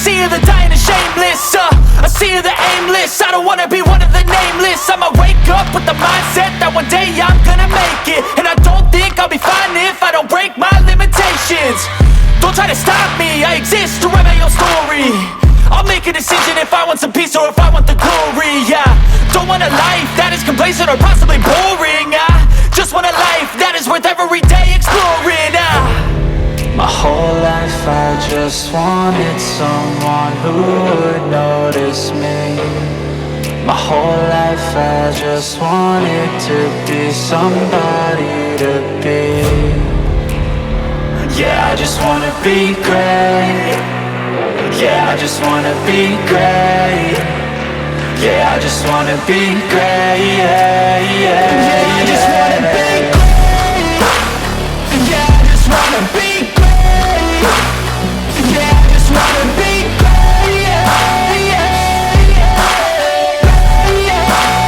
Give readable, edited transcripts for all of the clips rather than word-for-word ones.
sea of the dying and shameless, a sea of the aimless. I don't wanna be one of the nameless. I'ma wake up with the mindset that one day I'm gonna make it. And I don't think I'll be fine if I don't break my limitations. Don't try to stop me, I exist to write my own story. I'll make a decision if I want some peace or if I want the glory, yeah. Don't want a life that is complacent or possibly boring. I just want a life that is worth every day exploring. My whole life I just wanted someone who would notice me. My whole life I just wanted to be somebody to be. Yeah, I just wanna be great. Yeah, I just wanna be great. Yeah, I just wanna be great. Yeah, yeah, yeah, I just wanna be great. Yeah, I just wanna be great. Yeah, I just wanna be great. Yeah, yeah, yeah, yeah, yeah.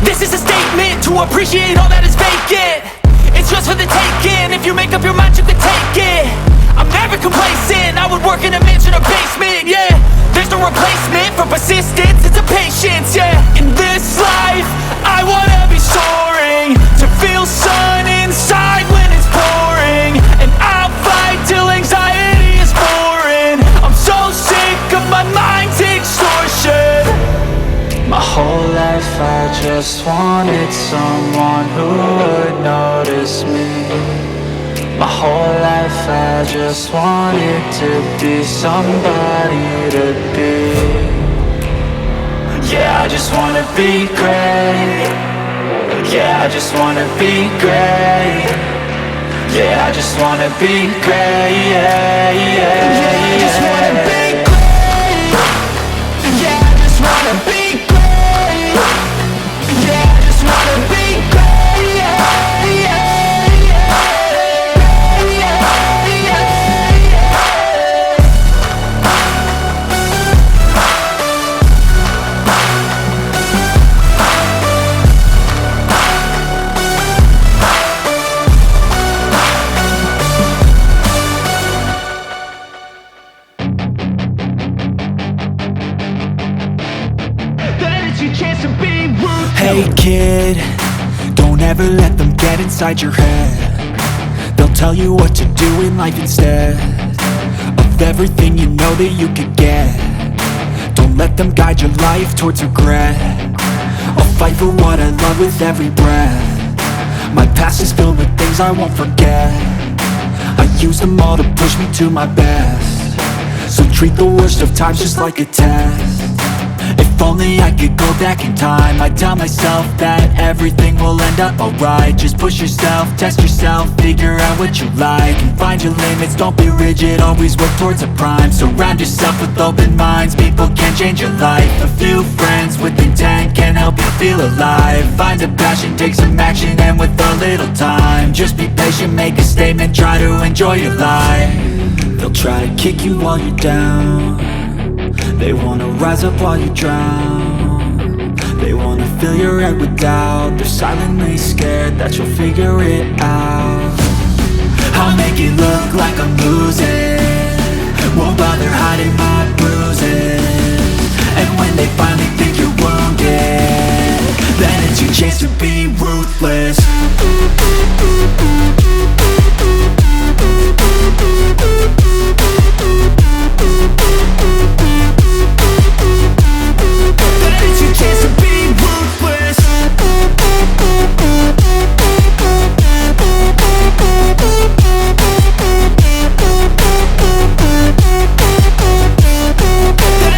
This is a statement to appreciate all that is vacant. It's just for the taking. If you make up your mind, you can take it. I'm never complacent. I would work in a mansion or basement, yeah. There's no replacement for persistence, it's a patience, yeah. In this life, I wanna be soaring, to feel sun inside when it's pouring. And I'll fight till anxiety is foreign. I'm so sick of my mind's extortion. My whole life I just wanted someone who would notice me. My whole life I just wanted to be somebody to be. Yeah, I just wanna be great. Yeah, I just wanna be great. Yeah, I just wanna be great. Yeah, yeah, yeah, I just wanna be great. Yeah, I just wanna be great. Yeah, I just wanna be great. Yeah, yeah. Hey kid, don't ever let them get inside your head. They'll tell you what to do in life instead of everything you know that you could get. Don't let them guide your life towards regret. I'll fight for what I love with every breath. My past is filled with things I won't forget. I use them all to push me to my best. So treat the worst of times just like a test. If only I could go back in time, I'd tell myself that everything will end up alright. Just push yourself, test yourself, figure out what you like, and find your limits, don't be rigid, always work towards a prime. Surround yourself with open minds, people can change your life. A few friends with intent can help you feel alive. Find a passion, take some action, and with a little time, just be patient, make a statement, try to enjoy your life. They'll try to kick you while you're down. They wanna rise up while you drown. They wanna fill your head with doubt. They're silently scared that you'll figure it out. I'll make it look like I'm losing, won't bother hiding my bruises. And when they finally think you're wounded, then it's your chance to be ruthless. It's your chance to be ruthless.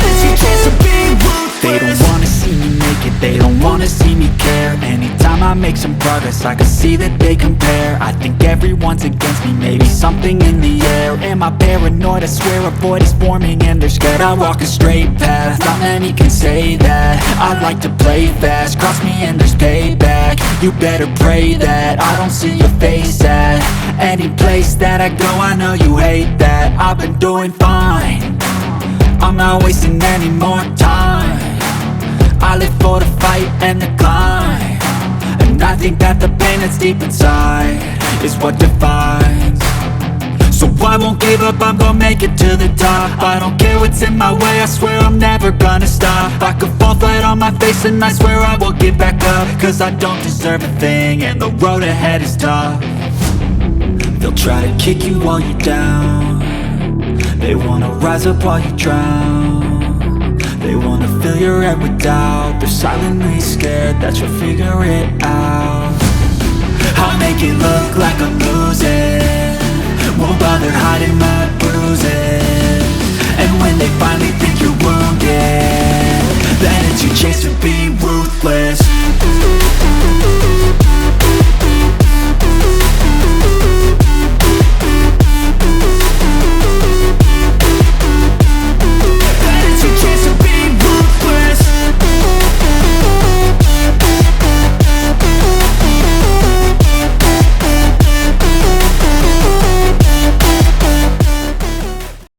It's your chance to be ruthless. They don't wanna see me make it, they don't wanna see me care. Anytime I make some progress, I can see that they compare. I think everyone's against me, maybe something in the air. Am I paranoid? I swear a void is forming and they're scared I walk a straight path. Not many can say that. I like to play fast, cross me and there's payback. You better pray that I don't see your face at any place that I go. I know you hate that. I've been doing fine, I'm not wasting any more time. I live for the fight and the climb, and I think that the pain that's deep inside is what defines. So I won't give up, I'm gonna make it to the top. I don't care what's in my way, I swear I'm never gonna stop. I could fall flat on my face and I swear I will get back up, cause I don't deserve a thing and the road ahead is tough. They'll try to kick you while you're down, they wanna rise up while you drown. They wanna fill your head with doubt, they're silently scared that you'll figure it out. I'll make it look like I'm losing, won't bother hiding my bruises.